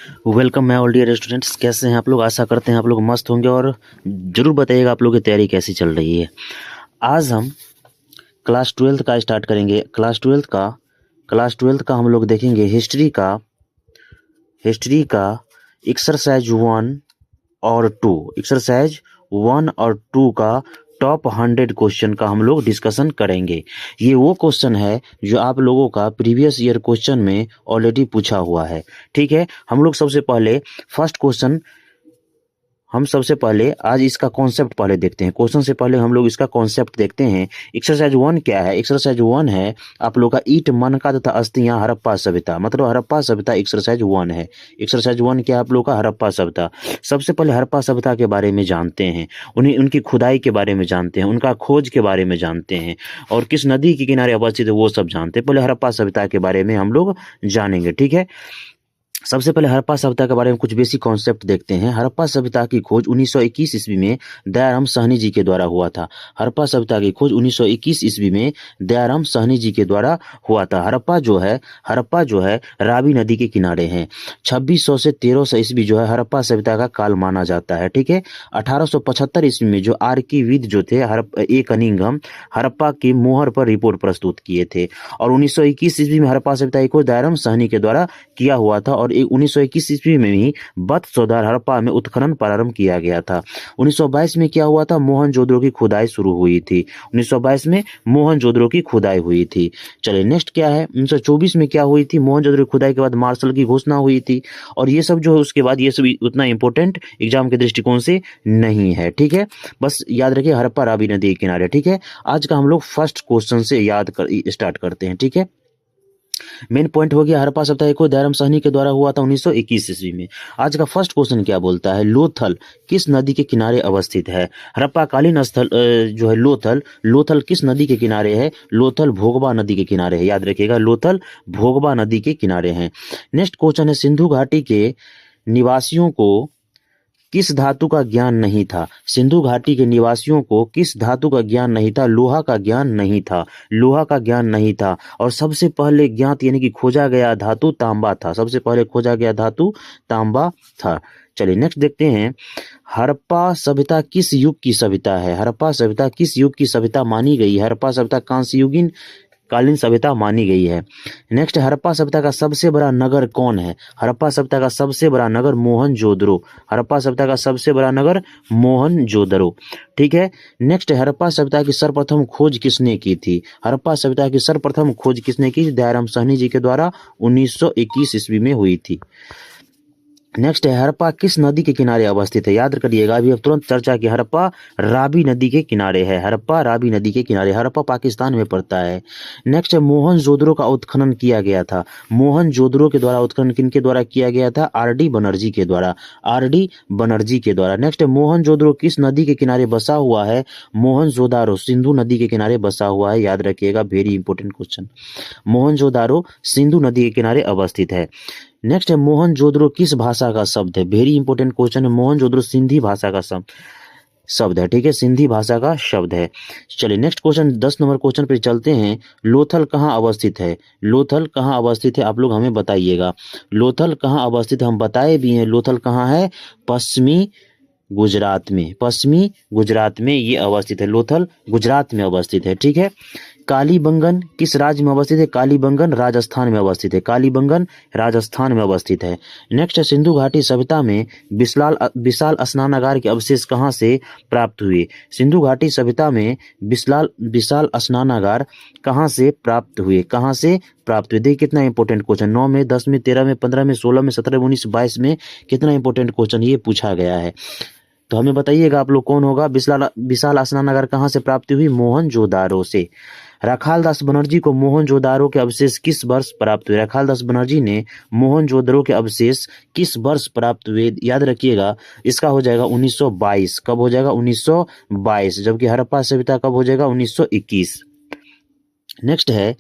Welcome मैं all dear students. कैसे हैं आप लोग? आशा करते हैं आप लोग मस्त होंगे और ज़रूर बताइएगा आप लोगों की तैयारी कैसी चल रही है। आज हम क्लास ट्वेल्थ का स्टार्ट करेंगे। क्लास ट्वेल्थ का हम लोग देखेंगे हिस्ट्री का एक्सरसाइज 1 और 2 का टॉप 100 क्वेश्चन का हम लोग डिस्कशन करेंगे। ये वो क्वेश्चन है जो आप लोगों का प्रीवियस ईयर क्वेश्चन में ऑलरेडी पूछा हुआ है। ठीक है, हम लोग सबसे पहले आज इसका कॉन्सेप्ट पहले देखते हैं। क्वेश्चन से पहले हम लोग इसका कॉन्सेप्ट देखते हैं। एक्सरसाइज 1 क्या है? एक्सरसाइज 1 है आप लोग का ईंट, मनका तथा अस्थियां हड़प्पा सभ्यता, मतलब हड़प्पा सभ्यता एक्सरसाइज 1 है। एक्सरसाइज 1 क्या है आप लोग का? हड़प्पा सभ्यता। सबसे पहले हड़प्पा सभ्यता के बारे में जानते हैं, उनकी खुदाई के बारे में जानते हैं, उनका खोज के बारे में जानते हैं और किस नदी के किनारे अवस्थित है वो सब जानते हैं। पहले हड़प्पा सभ्यता के बारे में हम लोग जानेंगे। ठीक है, सबसे पहले हड़प्पा सभ्यता के बारे में कुछ बेसिक कॉन्सेप्ट देखते हैं। हड़प्पा सभ्यता की खोज 1921 ईस्वी में दयाराम साहनी जी के द्वारा हुआ था। हड़प्पा सभ्यता की खोज 1921 ईस्वी में दयाराम साहनी जी के द्वारा हुआ था। हड़प्पा जो है रावी नदी के किनारे है। 2600 से 1300 ईस्वी जो है हड़प्पा सभ्यता का काल माना जाता है। ठीक है, 1875 ईस्वी में जो आर्किविद जो थे ए कनिंघम हड़प्पा की मोहर पर रिपोर्ट प्रस्तुत किए थे और 1921 ईस्वी में हड़प्पा सभ्यता की खोज दयाराम साहनी के द्वारा किया हुआ था और 1921 ईस्वी में ही बत सौदार हड़प्पा में उत्खनन प्रारंभ किया गया था। 1922 में क्या हुआ था? मोहनजोदड़ो की खुदाई शुरू हुई थी। 1922 में मोहनजोदड़ो की खुदाई हुई थी। चलिए नेक्स्ट क्या है? 1924 में क्या हुई थी? मोहनजोदड़ो की खुदाई के बाद मार्शल की घोषणा हुई थी और ये सब जो है उसके बाद ये सब उतना इंपॉर्टेंट एग्जाम के दृष्टिकोण से नहीं है। ठीक है, बस याद रखिए हड़प्पा रावी नदी के किनारे। ठीक है, आज का हम लोग फर्स्ट क्वेश्चन से स्टार्ट करते हैं। ठीक है, मेन पॉइंट हो गया हड़प्पा सभ्यता को दयाराम साहनी के द्वारा हुआ था 1921 ईस्वी में। आज का फर्स्ट क्वेश्चन क्या बोलता है? लोथल किस नदी के किनारे अवस्थित है? हड़प्पा कालीन स्थल जो है लोथल किस नदी के किनारे है? लोथल भोगबा नदी के किनारे है। याद रखिएगा, लोथल भोगबा नदी के किनारे है। नेक्स्ट क्वेश्चन है सिंधु घाटी के निवासियों को किस धातु का ज्ञान नहीं था? सिंधु घाटी के निवासियों को किस धातु का ज्ञान नहीं था? लोहा का ज्ञान नहीं था। लोहा का ज्ञान नहीं था और सबसे पहले ज्ञात यानी कि खोजा गया धातु तांबा था। सबसे पहले खोजा गया धातु तांबा था। चलिए नेक्स्ट देखते हैं, हड़प्पा सभ्यता किस युग की सभ्यता है? हड़प्पा सभ्यता किस युग की सभ्यता मानी गई है? हड़प्पा सभ्यता कांस्य युगीन कालीन सभ्यता मानी गई है। नेक्स्ट, हड़प्पा सभ्यता का सबसे बड़ा नगर कौन है? हड़प्पा सभ्यता का सबसे बड़ा नगर मोहनजोदड़ो। हड़प्पा सभ्यता का सबसे बड़ा नगर मोहनजोदड़ो। ठीक है, नेक्स्ट, हड़प्पा सभ्यता की सर्वप्रथम खोज किसने की थी? हड़प्पा सभ्यता की सर्वप्रथम खोज किसने की? दयाराम साहनी जी के द्वारा 1921 ईस्वी में हुई थी। नेक्स्ट है, हड़प्पा किस नदी के किनारे अवस्थित है? याद करिएगा, अभी अब तुरंत चर्चा की, हड़प्पा रावी नदी के किनारे है। हड़प्पा रावी नदी के किनारे, हड़प्पा पाकिस्तान में पड़ता है। नेक्स्ट है, मोहनजोदड़ो का उत्खनन किया गया था। मोहनजोदड़ो के द्वारा उत्खनन किनके द्वारा किया गया था? आर.डी. बनर्जी के द्वारा। आर.डी. बनर्जी के द्वारा। नेक्स्ट है, मोहनजोदड़ो किस नदी के किनारे बसा हुआ है? मोहनजोदारो सिंधु नदी के किनारे बसा हुआ है। याद रखिएगा, very important question. Mohenjodaro Sindhu नदी के किनारे अवस्थित है। नेक्स्ट है, मोहनजोदड़ो किस भाषा का शब्द है? वेरी इंपॉर्टेंट क्वेश्चन है। मोहनजोदड़ो सिंधी भाषा का शब्द है। ठीक है, सिंधी भाषा का शब्द है। चलिए नेक्स्ट क्वेश्चन, 10 नंबर क्वेश्चन पर चलते हैं। लोथल कहाँ अवस्थित है? लोथल कहाँ अवस्थित है? आप लोग हमें बताइएगा। लोथल कहाँ अवस्थित है? हम बताए भी हैं। लोथल कहाँ है? पश्चिमी गुजरात में। पश्चिमी गुजरात में ये अवस्थित है। लोथल गुजरात में अवस्थित है। ठीक है, कालीबंगन किस राज्य में अवस्थित है? कालीबंगन राजस्थान में अवस्थित है। कालीबंगन राजस्थान में अवस्थित है। नेक्स्ट है, सिंधु घाटी सभ्यता में विशाल स्नानागार के अवशेष कहाँ से प्राप्त हुए? सिंधु घाटी सभ्यता में विशाल स्नानागार कहाँ से प्राप्त हुए? कहाँ से प्राप्त हुए? देखिए कितना इंपॉर्टेंट क्वेश्चन, 9 में, 10 में, 13 में, 15 में, 16 में, 17 में, 19, 22 में कितना इंपॉर्टेंट क्वेश्चन ये पूछा गया है। तो हमें बताइएगा आप लोग कौन होगा? विशाल स्नानागार कहाँ से प्राप्ति हुई? मोहनजोदारो से। राखालदास बनर्जी को मोहनजोदारो के अवशेष किस वर्ष प्राप्त हुए? राखालदास बनर्जी ने मोहनजोदड़ो के अवशेष किस वर्ष प्राप्त हुए? याद रखिएगा, इसका हो जाएगा 1922। कब हो जाएगा? 1922। जबकि हड़प्पा सभ्यता कब हो जाएगा? 1921। नेक्स्ट है,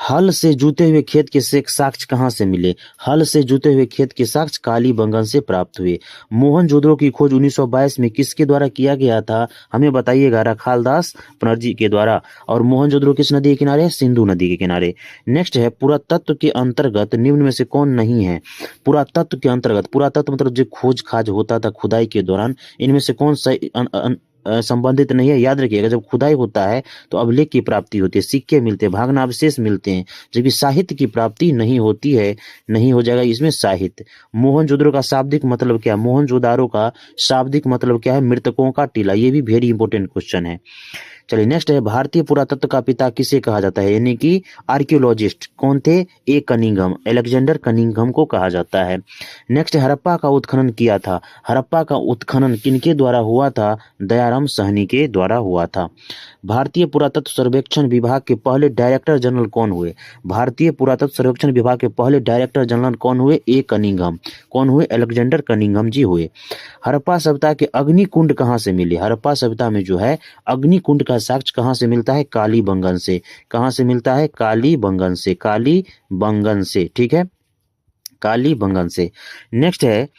हल से जुते हुए खेत के साक्ष्य कहाँ से मिले? हल से जुते हुए खेत के साक्ष्य कालीबंगन से प्राप्त हुए। मोहनजोदड़ो की खोज 1922 में किसके द्वारा किया गया था? हमें बताइएगा। रखालदास बनर्जी के द्वारा। और मोहनजोदड़ो किस नदी के किनारे? सिंधु नदी के किनारे। नेक्स्ट है, पुरातत्व के अंतर्गत निम्न में से कौन नहीं है? पुरातत्व के अंतर्गत, पुरातत्व मतलब जो खोज खाज होता था खुदाई के दौरान, इनमें से कौन सा संबंधित नहीं है? याद रखिएगा, जब खुदाई होता है तो अभिलेख की प्राप्ति होती है, सिक्के मिलते हैं, भग्नावशेष मिलते हैं, जबकि साहित्य की प्राप्ति नहीं होती है। नहीं हो जाएगा इसमें साहित्य। मोहनजोदड़ो का शाब्दिक मतलब क्या? मोहनजोदारो का शाब्दिक मतलब क्या है? मृतकों का टीला। ये भी वेरी इंपॉर्टेंट क्वेश्चन है। चलिए नेक्स्ट है, भारतीय पुरातत्व का पिता किसे कहा जाता है? यानी कि आर्कियोलॉजिस्ट कौन थे? ए कनिंघम, अलेक्जेंडर कनिंघम को कहा जाता है। नेक्स्ट है, हड़प्पा का उत्खनन किया था। हड़प्पा का उत्खनन किनके द्वारा हुआ था? दयाराम साहनी के द्वारा हुआ था। भारतीय पुरातत्व सर्वेक्षण विभाग के पहले डायरेक्टर जनरल कौन हुए? भारतीय पुरातत्व सर्वेक्षण विभाग के पहले डायरेक्टर जनरल कौन हुए? ए कनिंघम। कौन हुए? अलेक्जेंडर कनिंघम जी हुए। हड़प्पा सभ्यता के अग्निकुंड कहाँ से मिले? हड़प्पा सभ्यता में जो है अग्निकुंड का साक्ष्य कहाँ से मिलता है? कालीबंगन से। कहाँ से मिलता है? कालीबंगन से। कालीबंगन से, ठीक है, कालीबंगन से। नेक्स्ट है,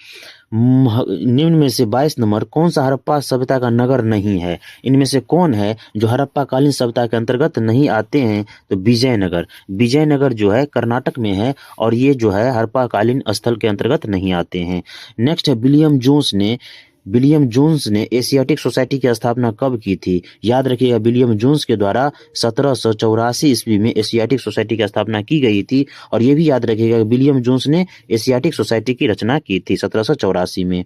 निम्न में से 22 नंबर कौन सा हड़प्पा सभ्यता का नगर नहीं है? इनमें से कौन है जो हड़प्पा कालीन सभ्यता के अंतर्गत नहीं आते हैं? तो विजयनगर। विजयनगर जो है कर्नाटक में है और ये जो है हड़प्पा कालीन स्थल के अंतर्गत नहीं आते हैं। नेक्स्ट है, विलियम जोन्स ने एशियाटिक सोसाइटी की स्थापना कब की थी? याद रखिएगा, विलियम जोन्स के द्वारा 1784 ईस्वी में एशियाटिक सोसाइटी की स्थापना की गई थी। और ये भी याद रखिएगा, विलियम जोन्स ने एशियाटिक सोसाइटी की रचना की थी 1784 में।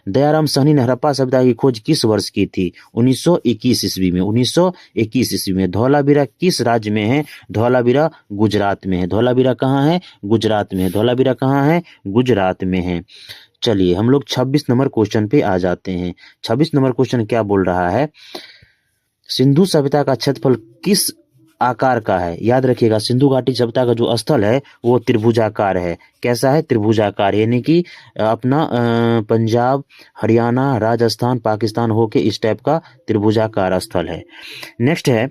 दयाराम साहनी ने हड़प्पा सभ्यता की खोज किस वर्ष की थी? 1921 ईस्वी में। 1921 ईस्वी में। धौलावीरा किस राज्य में है? धौलावीरा गुजरात में है। धौलावीरा कहाँ है? गुजरात में है। धौलावीरा कहाँ है? गुजरात में है। चलिए हम लोग 26 नंबर क्वेश्चन पे आ जाते हैं। 26 नंबर क्वेश्चन क्या बोल रहा है? सिंधु सभ्यता का क्षेत्रफल किस आकार का है? याद रखिएगा, सिंधु घाटी सभ्यता का जो स्थल है वो त्रिभुजाकार है। कैसा है? त्रिभुजाकार, यानी कि अपना पंजाब, हरियाणा, राजस्थान, पाकिस्तान होके इस टाइप का त्रिभुजाकार स्थल है। नेक्स्ट है,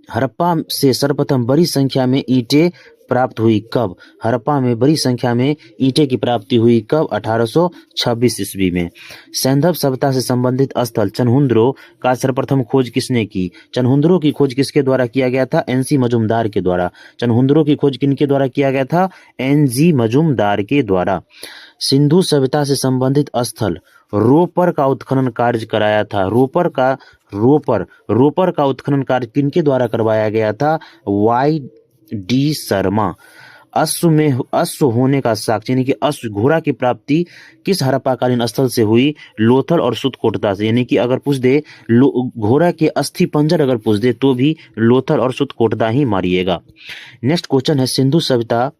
हड़प्पा से सर्वप्रथम बड़ी संख्या में ईंटें प्राप्त हुई कब? हड़प्पा में बड़ी संख्या में ईंटें की प्राप्ति हुई कब? 1826 ईस्वी में। सैंधव सभ्यता से संबंधित स्थल चनहुंद्रो का सर्वप्रथम खोज किसने की? चनहुंद्रो की खोज किसके द्वारा किया गया था? एनसी मजुमदार के द्वारा। चनहुंद्रो की खोज किनके द्वारा किया गया था? एनजी मजुमदार के द्वारा। सिंधु सभ्यता से संबंधित स्थल रोपर का उत्खनन कार्य कराया था। रोपर का उत्खनन कार्य किनके द्वारा करवाया गया था? वाई.डी. शर्मा। अश्व होने का साक्ष्य, यानी कि अश्व घोड़ा की प्राप्ति किस हड़प्पाकालीन स्थल से हुई? लोथल और सुतकोटदा से। यानी कि अगर पूछ दे घोड़ा के अस्थि पंजर अगर पूछ दे तो भी लोथल और सुतकोटदा ही मारिएगा। नेक्स्ट क्वेश्चन है, सिंधु सभ्यता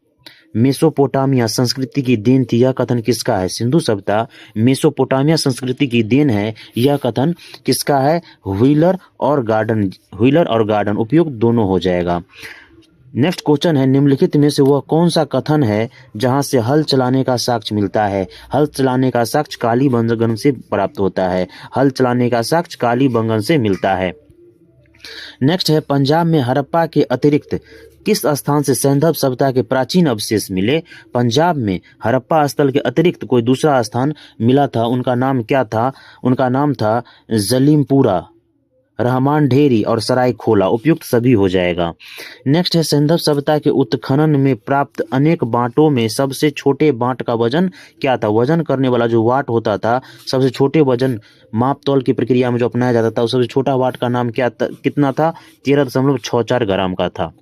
मेसोपोटामिया संस्कृति की देन थी, यह कथन किसका है? सिंधु सभ्यता मेसोपोटामिया संस्कृति की देन है, यह कथन किसका है? व्हीलर और गार्डन उपयुक्त दोनों हो जाएगा। नेक्स्ट क्वेश्चन है, निम्नलिखित में से वह कौन सा कथन है जहां से हल चलाने का साक्ष्य मिलता है? हल चलाने का साक्ष्य कालीबंगन से प्राप्त होता है। हल चलाने का साक्ष्य कालीबंगन से मिलता है। नेक्स्ट है, पंजाब में हड़प्पा के अतिरिक्त किस स्थान से सैंधव सभ्यता के प्राचीन अवशेष मिले? पंजाब में हड़प्पा स्थल के अतिरिक्त कोई दूसरा स्थान मिला था, उनका नाम क्या था? उनका नाम था जलीमपुरा, रहमान ढेरी और सराय खोला। उपयुक्त सभी हो जाएगा। नेक्स्ट है, सैंधव सभ्यता के उत्खनन में प्राप्त अनेक बांटों में सबसे छोटे बांट का वजन क्या था? वजन करने वाला जो वाट होता था, सबसे छोटे वजन माप तौल की प्रक्रिया में जो अपनाया जाता था, सबसे छोटा वाट का नाम कितना था? 13.64 ग्राम का था।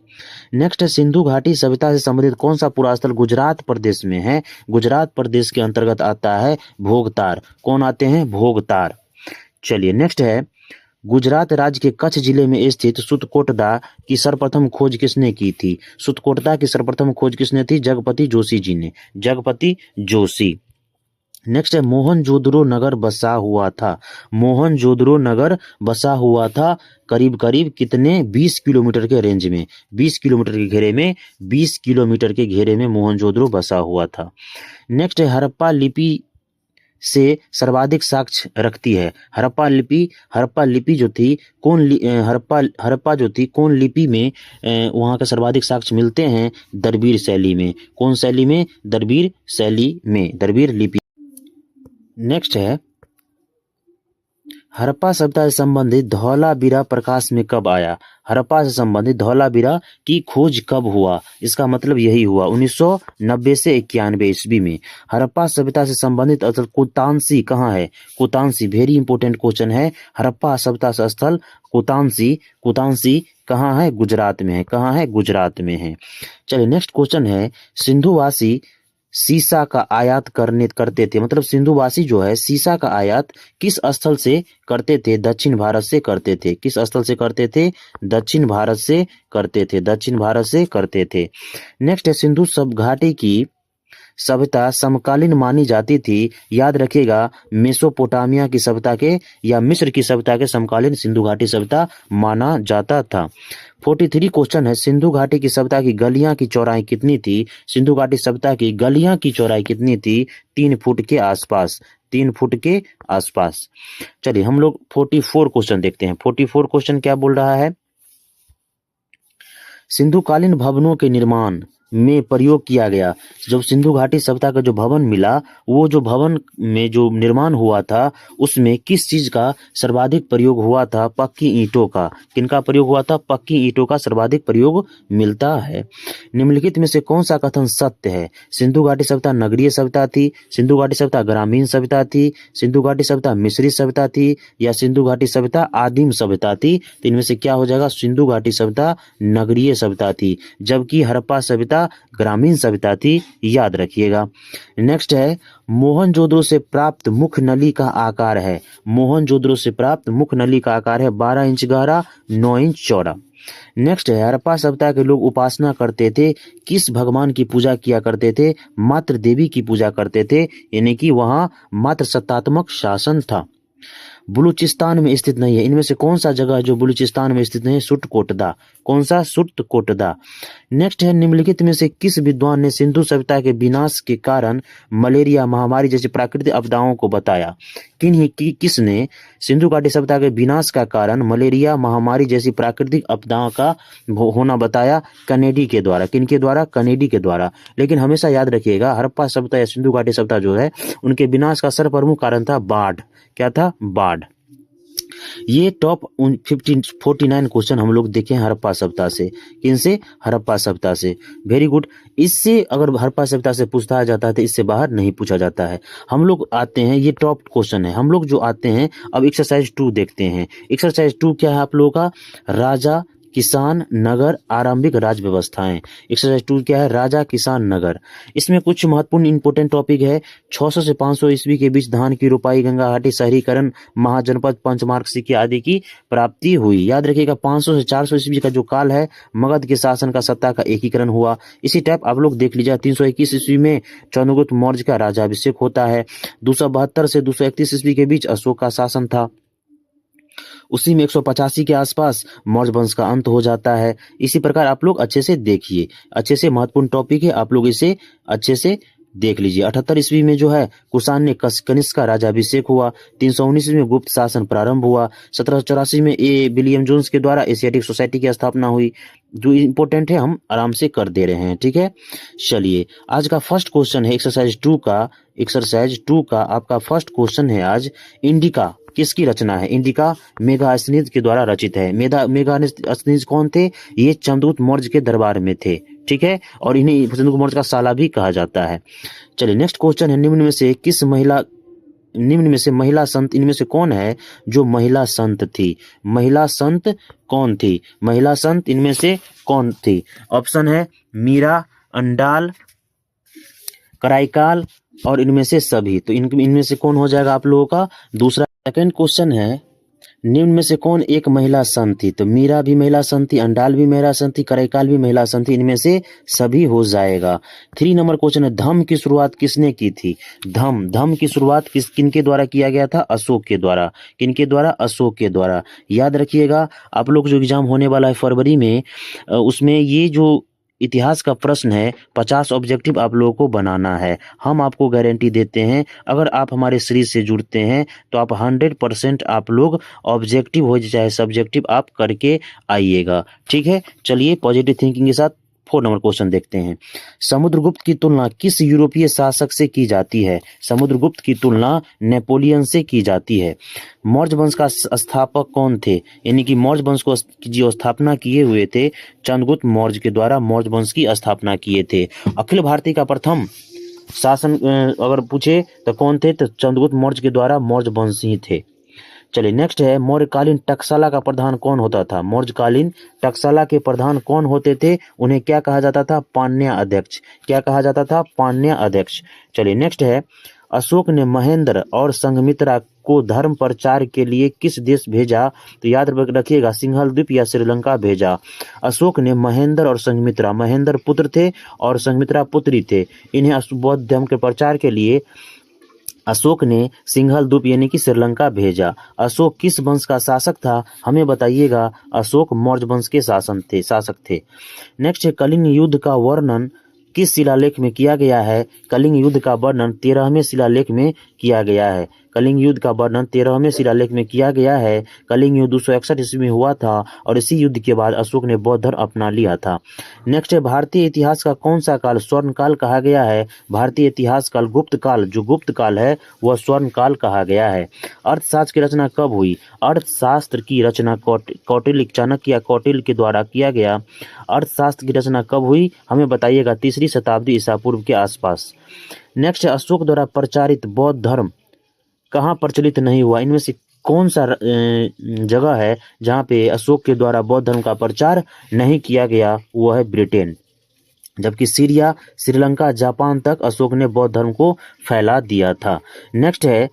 नेक्स्ट है, सिंधु घाटी सभ्यता से संबंधित कौन सा पुरास्थल गुजरात प्रदेश में है? गुजरात प्रदेश के अंतर्गत आता है भोगतार। कौन आते हैं? भोगतार। चलिए नेक्स्ट है, गुजरात राज्य के कच्छ जिले में स्थित सुतकोटदा की सर्वप्रथम खोज किसने की थी? सुतकोटदा की सर्वप्रथम खोज किसने थी? जगपति जोशी जी ने। जगपति जोशी। नेक्स्ट है, मोहनजोदड़ो नगर बसा हुआ था। मोहनजोदड़ो नगर बसा हुआ था करीब करीब कितने? 20 किलोमीटर के रेंज में, 20 किलोमीटर के घेरे में, 20 किलोमीटर के घेरे में मोहनजोदड़ो बसा हुआ था। नेक्स्ट है, हड़प्पा लिपि से सर्वाधिक साक्ष्य रखती है? हड़प्पा लिपि जो थी हड़प्पा जो थी कौन लिपि में वहाँ के सर्वाधिक साक्ष्य मिलते हैं? दरबीर शैली में। कौन शैली में? दरबीर शैली में, दरबीर लिपि। नेक्स्ट है, हड़प्पा सभ्यता से संबंधित धौलावीरा प्रकाश में कब आया? हड़प्पा से संबंधित धौलावीरा की खोज कब हुआ? इसका मतलब यही हुआ 1990 से 91 ईस्वी में। हड़प्पा सभ्यता से संबंधित स्थल कोतांसी कहाँ है? कोतांसी, वेरी इंपोर्टेंट क्वेश्चन है। हड़प्पा सभ्यता से स्थल कोतांसी कहाँ है? गुजरात में है। कहाँ है? गुजरात में है। चलिए नेक्स्ट क्वेश्चन है, सिंधुवासी सीसा का आयात करते थे, मतलब सिंधुवासी जो है सीसा का आयात किस स्थल से करते थे? दक्षिण भारत से करते थे। किस स्थल से करते थे? दक्षिण भारत से करते थे। दक्षिण भारत से करते थे। नेक्स्ट है, सिंधु सब घाटी की सभ्यता समकालीन मानी जाती थी। याद रखिएगा, मेसोपोटामिया की सभ्यता के या मिस्र की सभ्यता के समकालीन सिंधु घाटी सभ्यता माना जाता था। 43 क्वेश्चन है, सिंधु घाटी की सभ्यता की गलियां की चौड़ाई कितनी थी? सिंधु घाटी सभ्यता की गलियां की चौड़ाई कितनी थी? 3 फुट के आसपास। 3 फुट के आसपास। चलिए हम लोग 44 क्वेश्चन देखते हैं। 44 क्वेश्चन क्या बोल रहा है? सिंधुकालीन भवनों के निर्माण में प्रयोग किया गया। जब सिंधु घाटी सभ्यता का जो भवन मिला, वो जो भवन में जो निर्माण हुआ था उसमें किस चीज का सर्वाधिक प्रयोग हुआ था? पक्की ईंटों का। किनका प्रयोग हुआ था? पक्की ईंटों का सर्वाधिक प्रयोग मिलता है। निम्नलिखित में से कौन सा कथन सत्य है? सिंधु घाटी सभ्यता नगरीय सभ्यता थी, सिंधु घाटी सभ्यता ग्रामीण सभ्यता थी, सिंधु घाटी सभ्यता मिस्री सभ्यता थी, या सिंधु घाटी सभ्यता आदिम सभ्यता थी? तो इनमें से क्या हो जाएगा? सिंधु घाटी सभ्यता नगरीय सभ्यता थी, जबकि हड़प्पा सभ्यता ग्रामीण सभ्यता थी। याद रखिएगा। नेक्स्ट है, मोहनजोदड़ो से प्राप्त मुख्य नली का आकार है। मोहनजोदड़ो से प्राप्त मुख्य नली का आकार है 12 इंच गहरा, 9 इंच चौड़ा। नेक्स्ट है, हड़प्पा सभ्यता के लोग उपासना करते थे, किस भगवान की पूजा किया करते थे? मातृ देवी की पूजा करते थे, यानी कि वहां मातृ सत्तात्मक शासन था। बलूचिस्तान में स्थित नहीं है। इनमें से कौन सा जगह जो बलूचिस्तान में स्थित नहीं है? सुटकोटदा। कौन सा? सुटकोटदा। नेक्स्ट है, निम्नलिखित में से किस विद्वान ने सिंधु सभ्यता के विनाश के कारण मलेरिया महामारी जैसी प्राकृतिक आपदाओं को बताया? किसने सिंधु घाटी सभ्यता के विनाश का कारण मलेरिया महामारी जैसी प्राकृतिक आपदाओं का होना बताया? कनेडी के द्वारा। किनके द्वारा? कनेडी के द्वारा। लेकिन हमेशा याद रखिएगा, हड़प्पा सभ्यता या सिंधु घाटी सभ्यता जो है उनके विनाश का सर्वप्रमुख कारण था बाढ़। क्या था? बाढ़। ये टॉप 49 क्वेश्चन हम लोग देखे हैं हड़प्पा सभ्यता से। किनसे? हड़प्पा सभ्यता से। Very good. इससे अगर हड़प्पा सभ्यता से पूछा जाता है तो इससे बाहर नहीं पूछा जाता है। हम लोग आते हैं, ये टॉप क्वेश्चन है। हम लोग जो आते हैं अब एक्सरसाइज 2 देखते हैं। एक्सरसाइज 2 क्या है आप लोगों का? राजा, किसान, नगर, आरंभिक राज व्यवस्थाएं। एक्सरसाइज 2 क्या है? राजा, किसान, नगर। इसमें कुछ महत्वपूर्ण इंपोर्टेंट टॉपिक है। 600 से 500 ईस्वी के बीच धान की रोपाई, गंगा घाटी शहरीकरण, महाजनपद, पंचमार्ग सिक्के आदि की प्राप्ति हुई। याद रखिएगा 500 से 400 ईस्वी का जो काल है, मगध के शासन का सत्ता का एकीकरण हुआ। इसी टाइप आप लोग देख लीजिए, 321 ईस्वी में चंद्रगुप्त मौर्य का राज्याभिषेक होता है। 272 से 231 ईस्वी के बीच अशोक का शासन था। उसी में 185 के आसपास मौर्य वंश का अंत हो जाता है। इसी प्रकार आप लोग अच्छे से देखिए, अच्छे से महत्वपूर्ण टॉपिक है, आप लोग इसे अच्छे से देख लीजिए। 78 ईस्वी में जो है कुषाण ने कनिष्क का राज्याभिषेक हुआ। 319 में गुप्त शासन प्रारंभ हुआ। 1784 में विलियम जोन्स के द्वारा एशियाटिक सोसाइटी की स्थापना हुई। जो इंपॉर्टेंट है हम आराम से कर दे रहे हैं, ठीक है। चलिए आज का फर्स्ट क्वेश्चन है एक्सरसाइज 2 का आपका फर्स्ट क्वेश्चन है आज, इंडिका किसकी रचना है? इंडिका मेगास्थनीज के द्वारा रचित है। मेगास्थनीज कौन थे? ये चंद्रगुप्त मौर्य के दरबार में थे, ठीक है, और इन्हें चंद्रगुप्त मौर्य का साला भी कहा जाता है। चलिए नेक्स्ट क्वेश्चन है, निम्न में से महिला संत इनमें से कौन है जो महिला संत थी? महिला संत कौन थी? महिला संत इनमें से कौन थी? ऑप्शन है मीरा, अंडाल, कराईकाल और इनमें से सभी। तो इनमें से कौन हो जाएगा आप लोगों का? दूसरा। सेकंड क्वेश्चन है, निम्न में से कौन एक महिला संत थी? तो मीरा भी महिला संत थी, अंडाल भी महिला संत थी, कराईकाल भी महिला संत थी, इनमें से सभी हो जाएगा। 3 नंबर क्वेश्चन है, धम्म की शुरुआत किसने की थी? धम्म की शुरुआत किनके द्वारा किया गया था? अशोक के द्वारा। किनके द्वारा? अशोक के द्वारा। याद रखिएगा आप लोग जो एग्जाम होने वाला है फरवरी में, उसमें ये जो इतिहास का प्रश्न है, 50 ऑब्जेक्टिव आप लोगों को बनाना है। हम आपको गारंटी देते हैं, अगर आप हमारे सीरीज से जुड़ते हैं तो आप 100% आप लोग ऑब्जेक्टिव हो चाहे सब्जेक्टिव आप करके आइएगा। ठीक है, चलिए पॉजिटिव थिंकिंग के साथ 4 नंबर क्वेश्चन देखते हैं। समुद्रगुप्त की तुलना किस यूरोपीय शासक से की जाती है? समुद्रगुप्त की तुलना नेपोलियन से की जाती है। मौर्य वंश का स्थापक कौन थे? यानी कि मौर्य वंश को जो स्थापना किए हुए थे, चंद्रगुप्त मौर्य के द्वारा मौर्य वंश की स्थापना किए थे। अखिल भारतीय का प्रथम शासन अगर पूछे तो कौन थे? तो चंद्रगुप्त मौर्य के द्वारा मौर्य वंश ही थे। चलिए नेक्स्ट है, मौर्यकालीन टकसाला का प्रधान कौन होता था? मौर्यकालीन टकसाला के प्रधान कौन होते थे? उन्हें क्या कहा जाता था? पान्या अध्यक्ष। क्या कहा जाता था? पान्या अध्यक्ष। चलिए नेक्स्ट है, अशोक ने महेंद्र और संघमित्रा को धर्म प्रचार के लिए किस देश भेजा? तो याद रखिएगा, सिंहल द्वीप या श्रीलंका भेजा। अशोक ने महेंद्र और संघमित्रा, महेंद्र पुत्र थे और संघमित्रा पुत्री थे, इन्हें बौद्ध धर्म के प्रचार के लिए अशोक ने सिंघल द्वीप यानी कि श्रीलंका भेजा। अशोक किस वंश का शासक था? हमें बताइएगा। अशोक मौर्य वंश के शासक थे। नेक्स्ट है, कलिंग युद्ध का वर्णन किस शिलालेख में किया गया है? कलिंग युद्ध का वर्णन 13वें शिलालेख में किया गया है। कलिंग युद्ध का वर्णन 13वें शिलालेख में किया गया है। कलिंग युद्ध 261 ईस्वी में हुआ था और इसी युद्ध के बाद अशोक ने बौद्ध धर्म अपना लिया था। नेक्स्ट है, भारतीय इतिहास का कौन सा काल स्वर्ण काल कहा गया है? भारतीय इतिहास काल गुप्त काल, जो गुप्त काल है वह स्वर्ण काल कहा गया है। अर्थशास्त्र की रचना कब हुई? अर्थशास्त्र की रचना कौटिल्य, चाणक्य या कौटिल्य के द्वारा किया गया। अर्थशास्त्र की रचना कब हुई? हमें बताइएगा। 3री शताब्दी ईसा पूर्व के आसपास। नेक्स्ट है, अशोक द्वारा प्रचारित बौद्ध धर्म कहाँ प्रचलित नहीं हुआ? इनमें से कौन सा जगह है जहाँ पे अशोक के द्वारा बौद्ध धर्म का प्रचार नहीं किया गया? वो है ब्रिटेन। जबकि सीरिया, श्रीलंका, जापान तक अशोक ने बौद्ध धर्म को फैला दिया था। नेक्स्ट है,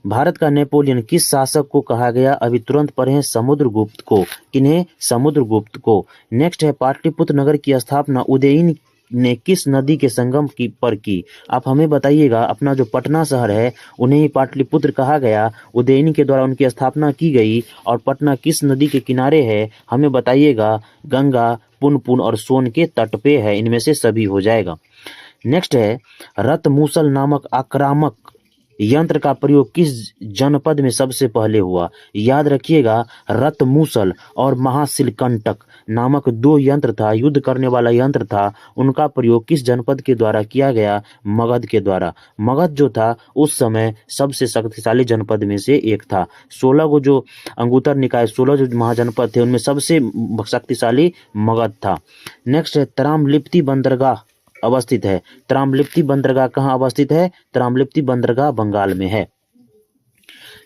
भारत का नेपोलियन किस शासक को कहा गया? अभी तुरंत पढ़ें, समुद्रगुप्त को। किन्हें? समुद्रगुप्त को। नेक्स्ट है, पाटलिपुत्र नगर की स्थापना उदयन ने किस नदी के संगम पर की? आप हमें बताइएगा। अपना जो पटना शहर है उन्हें ही पाटलिपुत्र कहा गया, उदयन के द्वारा उनकी स्थापना की गई। और पटना किस नदी के किनारे है? हमें बताइएगा। गंगा, पुनपुन और सोन के तट पे है। इनमें से सभी हो जाएगा। नेक्स्ट है, रत्मूसल नामक आक्रामक यंत्र का प्रयोग किस जनपद में सबसे पहले हुआ? याद रखिएगा, रत्मूसल और महाशिलकंटक नामक 2 यंत्र था, युद्ध करने वाला यंत्र था। उनका प्रयोग किस जनपद के द्वारा किया गया? मगध के द्वारा। मगध जो था उस समय सबसे शक्तिशाली जनपद में से एक था। 16 को जो अंगुत्तर निकाय, 16 जो महाजनपद थे उनमें सबसे शक्तिशाली मगध था। नेक्स्ट है, त्रामलिप्ति बंदरगाह अवस्थित है। त्रामलिप्ति बंदरगाह कहाँ अवस्थित है? त्रामलिप्ति बंदरगाह बंगाल में है।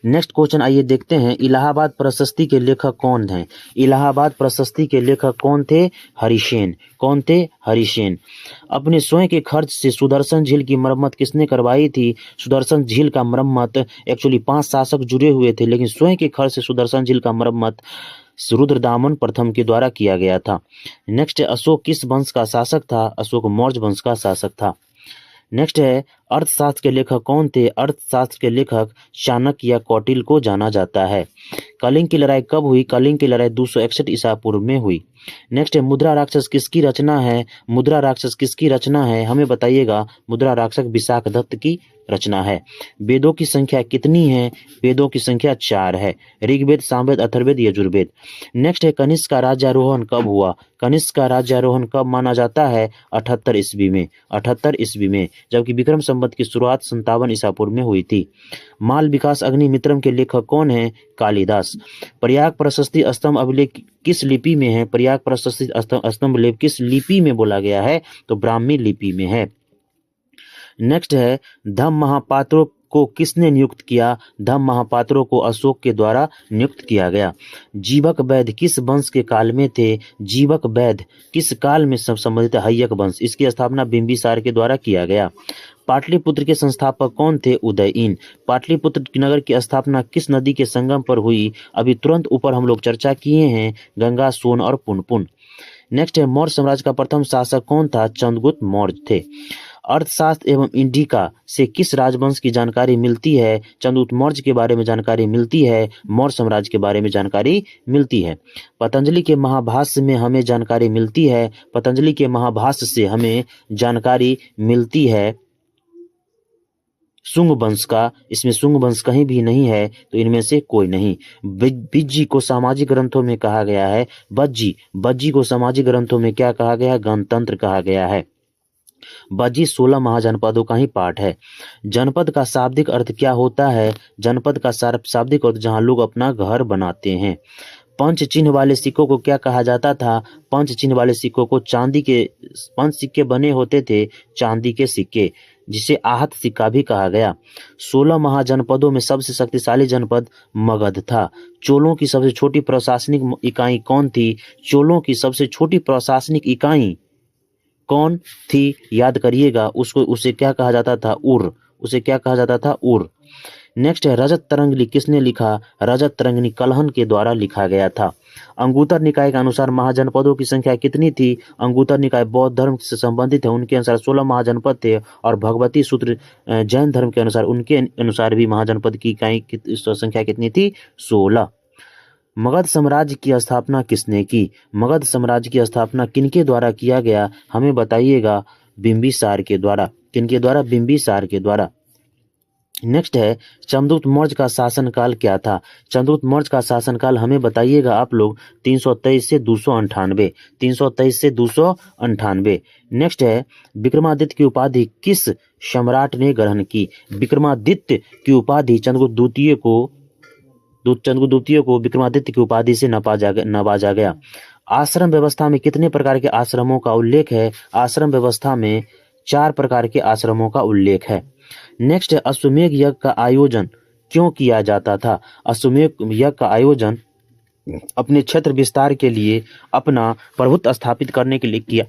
नेक्स्ट क्वेश्चन आइए देखते हैं, इलाहाबाद प्रशस्ति के लेखक कौन हैं? इलाहाबाद प्रशस्ति के लेखक कौन थे? हरिसेन। कौन थे? हरिसेन। अपने स्वयं के खर्च से सुदर्शन झील की मरम्मत किसने करवाई थी? सुदर्शन झील का मरम्मत एक्चुअली 5 शासक जुड़े हुए थे, लेकिन स्वयं के खर्च से सुदर्शन झील का मरम्मत रुद्रदामन प्रथम के द्वारा किया गया था। नेक्स्ट है, अशोक किस वंश का शासक था? अशोक मौर्य वंश का शासक था। नेक्स्ट है, अर्थशास्त्र के लेखक कौन थे? अर्थशास्त्र के लेखक चाणक्य या कौटिल्य को जाना जाता है। कलिंग की लड़ाई कब हुई? कलिंग की लड़ाई 261 ईसा पूर्व में हुई। नेक्स्ट है, मुद्रा राक्षस किसकी रचना है? मुद्रा राक्षस किसकी रचना है? हमें बताइएगा। मुद्रा राक्षस विशाखदत्त की रचना है। वेदों की संख्या कितनी है? वेदों की संख्या 4 है, ऋग्वेद, सामवेद, अथर्ववेद, यजुर्वेद। नेक्स्ट है, कनिष्क का राज्यारोहण कब हुआ? कनिष्क का राज्यारोहण कब माना जाता है? 78 ईस्वी में। 78 ईस्वी में। जबकि विक्रम संवत की शुरुआत 57 ईसा पूर्व में हुई थी। माल विकास अग्निमित्रम के लेखक कौन है? कालिदास। प्रयाग प्रशस्ति स्तंभ अभिलेख किस लिपि में है? प्रयाग प्रशस्ति स्तंभ लेख किस लिपि में बोला गया है? तो ब्राह्मी लिपि में है। नेक्स्ट है, धम्म महापात्रों को किसने नियुक्त किया? धम्म महापात्रों को अशोक के द्वारा नियुक्त किया गया। जीवक वैद्य किस वंश के काल में थे? जीवक वैद्य किस काल में संबंधित है? हय्यक वंश। इसकी स्थापना बिंबिसार के द्वारा किया गया। पाटलिपुत्र के संस्थापक कौन थे? उदयन। पाटलिपुत्र नगर की स्थापना किस नदी के संगम पर हुई? अभी तुरंत ऊपर हम लोग चर्चा किए हैं, गंगा, सोन और पुनपुन। नेक्स्ट है, मौर्य साम्राज्य का प्रथम शासक कौन था? चंद्रगुप्त मौर्य थे। अर्थशास्त्र एवं इंडिका से किस राजवंश की जानकारी मिलती है? चंद्रगुप्त मौर्य के बारे में जानकारी मिलती है, मौर्य साम्राज्य के बारे में जानकारी मिलती है। पतंजलि के महाभाष्य में हमें जानकारी मिलती है, पतंजलि के महाभाष्य से हमें जानकारी मिलती है शुंग वंश का। इसमें शुंग वंश कहीं भी नहीं है, तो इनमें से कोई नहीं। बिज्जी को सामाजिक ग्रंथों में कहा गया है बज्जी को सामाजिक ग्रंथों में क्या कहा गया है? गणतंत्र कहा गया है। बज्जी 16 महाजनपदों का ही पाठ है। जनपद का शाब्दिक अर्थ क्या होता है? जनपद का शाब्दिक अर्थ जहां लोग अपना घर बनाते हैं। पंच चिन्ह वाले सिक्कों को क्या कहा जाता था? पंच चिन्ह वाले सिक्कों को चांदी के, पंच सिक्के बने होते थे चांदी के सिक्के, जिसे आहत सिक्का भी कहा गया। 16 महाजनपदों में सबसे शक्तिशाली जनपद मगध था। चोलों की सबसे छोटी प्रशासनिक इकाई कौन थी? चोलों की सबसे छोटी प्रशासनिक इकाई कौन थी? याद करिएगा, उसे क्या कहा जाता था? उसे क्या कहा जाता था? उर। नेक्स्ट है, रजत तरंगिणी किसने लिखा? रजत तरंगिणी कलहन के द्वारा लिखा गया था। अंगुतर निकाय के अनुसार महाजनपदों की संख्या कितनी थी? अंगुतर निकाय बौद्ध धर्म से संबंधित है, उनके अनुसार 16 महाजनपद थे। और भगवती सूत्र जैन धर्म के अनुसार, उनके अनुसार भी महाजनपद की इकाई संख्या कितनी थी? 16। मगध साम्राज्य की स्थापना किसने की? मगध साम्राज्य की स्थापना किनके द्वारा किया गया? हमें बताइएगा। बिंबिसार के द्वारा। किनके द्वारा? बिंबिसार के द्वारा। नेक्स्ट है, चंद्रगुप्त मौर्य का शासनकाल क्या था? चंद्रगुप्त मौर्य का शासनकाल हमें बताइएगा आप लोग। 323 से 298। 323 से 298। नेक्स्ट है, विक्रमादित्य की उपाधि किस सम्राट ने ग्रहण की? विक्रमादित्य की उपाधि चंद्रगुप्त द्वितीय को विक्रमादित्य की उपाधि से नवाजा गया। आश्रम व्यवस्था में कितने प्रकार के आश्रमों का उल्लेख है? आश्रम व्यवस्था में 4 प्रकार के आश्रमों का उल्लेख है। नेक्स्ट है, अश्वमेध यज्ञ का आयोजन क्यों किया जाता था? अश्वमेध यज्ञ का आयोजन अपने क्षेत्र विस्तार के लिए, अपना प्रभुत्व स्थापित करने के लिए किया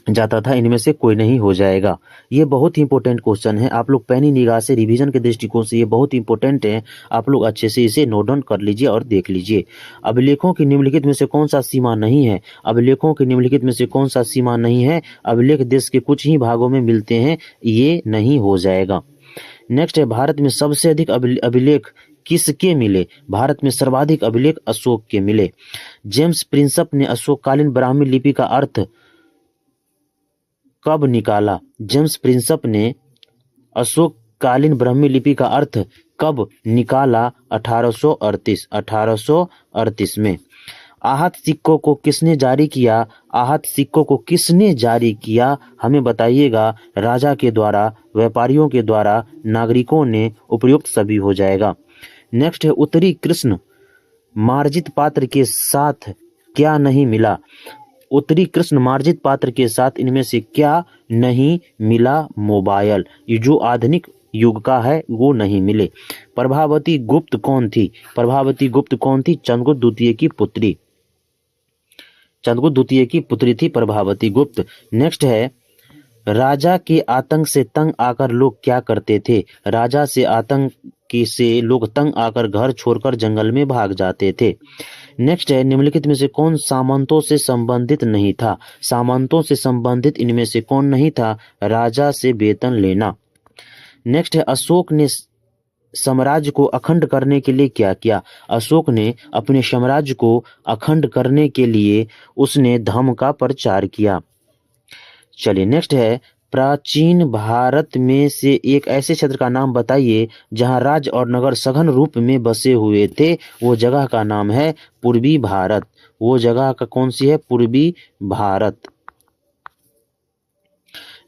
जाता था। इनमें से कोई नहीं हो जाएगा। ये बहुत ही इंपॉर्टेंट क्वेश्चन है, आप लोग पैनी निगाह से, रिवीजन के दृष्टिकोण से ये बहुत इंपॉर्टेंट है। आप लोग अच्छे से इसे नोट डाउन कर लीजिए और देख लीजिए। अभिलेखों की निम्नलिखित में से कौन सा सीमा नहीं है? अभिलेखों की निम्नलिखित में से कौन सा सीमा नहीं है? अभिलेख देश के कुछ ही भागों में मिलते हैं, ये नहीं हो जाएगा। नेक्स्ट है, भारत में सबसे अधिक अभिलेख किसके मिले? भारत में सर्वाधिक अभिलेख अशोक के मिले। जेम्स प्रिंसप ने अशोककालीन ब्राह्मी लिपि का अर्थ कब निकाला? जेम्स प्रिंसप ने अशोककालीन ब्राह्मी लिपि का अर्थ कब निकाला? 1838 में। आहत सिक्कों को किसने जारी किया? आहत सिक्कों को किसने जारी किया? हमें बताइएगा। राजा के द्वारा, व्यापारियों के द्वारा, नागरिकों ने, उपयुक्त सभी हो जाएगा। नेक्स्ट है, उत्तरी कृष्ण मार्जित पात्र के साथ क्या नहीं मिला? उत्तरी कृष्ण मार्जित पात्र के साथ इनमें से क्या नहीं मिला? मोबाइल। ये जो आधुनिक युग का है वो नहीं मिले। प्रभावती गुप्त कौन थी? प्रभावती गुप्त कौन थी? चंद्रगुप्त द्वितीय की पुत्री। चंद्रगुप्त द्वितीय की पुत्री थी प्रभावती गुप्त। नेक्स्ट है, राजा के आतंक से तंग आकर लोग क्या करते थे? राजा से आतंक से लोग तंग आकर घर छोड़कर जंगल में भाग जाते थे। नेक्स्ट है, निम्नलिखित में से कौन सामंतों से संबंधित नहीं था? सामंतों से संबंधित इनमें से कौन नहीं था? राजा से वेतन लेना। नेक्स्ट है, अशोक ने साम्राज्य को अखंड करने के लिए क्या किया? अशोक ने अपने साम्राज्य को अखंड करने के लिए उसने धर्म का प्रचार किया। चलिए नेक्स्ट है, प्राचीन भारत में से एक ऐसे क्षेत्र का नाम बताइए जहां राज्य और नगर सघन रूप में बसे हुए थे। वो जगह का नाम है पूर्वी भारत। वो जगह का कौन सी है? पूर्वी भारत।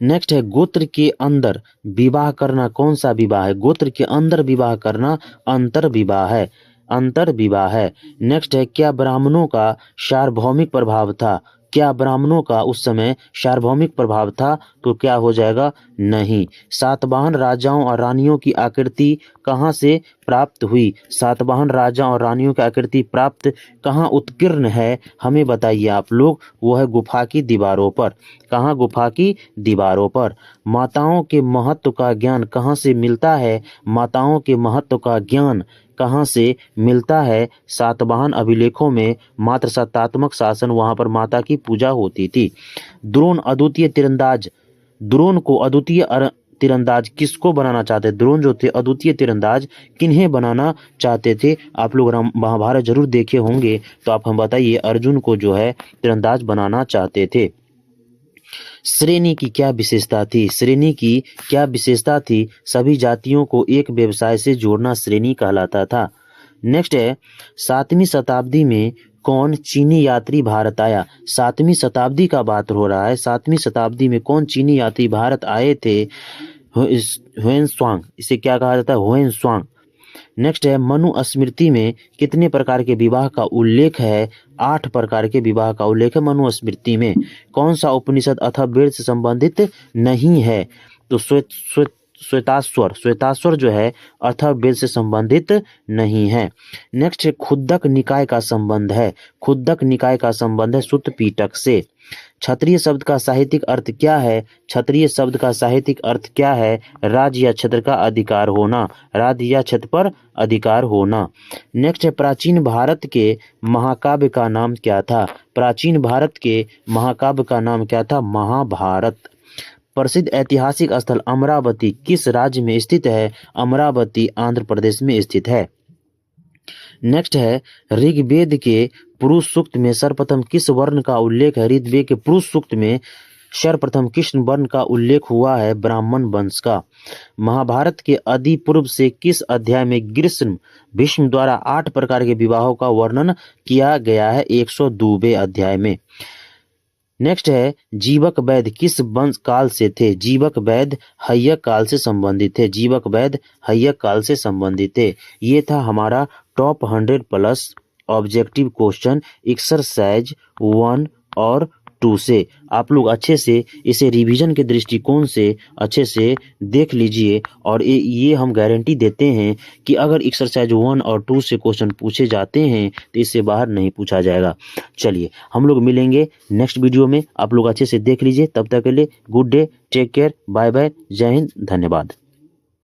नेक्स्ट है, गोत्र के अंदर विवाह करना कौन सा विवाह है? गोत्र के अंदर विवाह करना अंतर विवाह है। अंतर विवाह है। नेक्स्ट है, क्या ब्राह्मणों का सार्वभौमिक प्रभाव था? क्या ब्राह्मणों का उस समय सार्वभौमिक प्रभाव था? तो क्या हो जाएगा? नहीं। सातवाहन राजाओं और रानियों की आकृति कहाँ से प्राप्त हुई? सातवाहन राजा और रानियों की आकृति प्राप्त कहाँ उत्कीर्ण है? हमें बताइए आप लोग। वो है गुफा की दीवारों पर। कहाँ? गुफा की दीवारों पर। माताओं के महत्व का ज्ञान कहाँ से मिलता है? माताओं के महत्व का ज्ञान कहाँ से मिलता है? सातवाहन अभिलेखों में मात्र सत्तात्मक शासन, वहां पर माता की पूजा होती थी। द्रोण अद्वितीय तीरंदाज द्रोण को अद्वितीय तीरंदाज किसको बनाना चाहते थे? द्रोण जो थे अद्वितीय तीरंदाज किन्हें बनाना चाहते थे? आप लोग महाभारत जरूर देखे होंगे, तो आप हम बताइए अर्जुन को जो है तीरंदाज बनाना चाहते थे। श्रेणी की क्या विशेषता थी? श्रेणी की क्या विशेषता थी? सभी जातियों को एक व्यवसाय से जोड़ना श्रेणी कहलाता था। नेक्स्ट है 7वीं शताब्दी में कौन चीनी यात्री भारत आया? 7वीं शताब्दी का बात हो रहा है। 7वीं शताब्दी में कौन चीनी यात्री भारत आए थे? ह्वेनसांग, इसे क्या कहा जाता है? ह्वेनसांग। नेक्स्ट है मनु स्मृति में कितने प्रकार के विवाह का उल्लेख है? 8 प्रकार के विवाह का उल्लेख है मनु स्मृति में। कौन सा उपनिषद अथर्ववेद से संबंधित नहीं है? तो श्वेताश्वर जो है अथर्ववेद से संबंधित नहीं है। नेक्स्ट है खुद्दक निकाय का संबंध है। खुद्दक निकाय का संबंध है सुत्त पिटक से। क्षत्रिय शब्द का साहित्यिक अर्थ क्या है? क्षत्रिय शब्द का साहित्यिक अर्थ क्या है? राज्य या क्षेत्र का अधिकार होना, राज्य या क्षेत्र पर अधिकार होना। नेक्स्ट है प्राचीन भारत के महाकाव्य का नाम क्या था? प्राचीन भारत के महाकाव्य का नाम क्या था? महाभारत। प्रसिद्ध ऐतिहासिक स्थल अमरावती किस राज्य में स्थित है? अमरावती आंध्र प्रदेश में स्थित है। नेक्स्ट है ऋग्वेद के पुरुष सूक्त में सर्वप्रथम किस वर्ण का उल्लेख है? ऋग्वेद के पुरुष सूक्त में सर्वप्रथम किस वर्ण का उल्लेख हुआ है? ब्राह्मण वंश का। महाभारत के आदि पूर्व से किस अध्याय में ग्रीष्म भीष्म द्वारा 8 प्रकार के विवाहों का वर्णन किया गया है? 102वें अध्याय में। नेक्स्ट है जीवक वैद्य किस वंश काल से थे? जीवक वैद्य हय्यक काल से संबंधित थे। जीवक वैद्य हय्यक काल से संबंधित थे। ये था हमारा टॉप 100+ ऑब्जेक्टिव क्वेश्चन एक्सरसाइज 1 और 2 से। आप लोग अच्छे से इसे रिवीजन के दृष्टिकोण से अच्छे से देख लीजिए, और ये हम गारंटी देते हैं कि अगर एक्सरसाइज 1 और 2 से क्वेश्चन पूछे जाते हैं तो इससे बाहर नहीं पूछा जाएगा। चलिए हम लोग मिलेंगे नेक्स्ट वीडियो में। आप लोग अच्छे से देख लीजिए। तब तक के लिए good day, take care, bye bye, जय हिंद, धन्यवाद।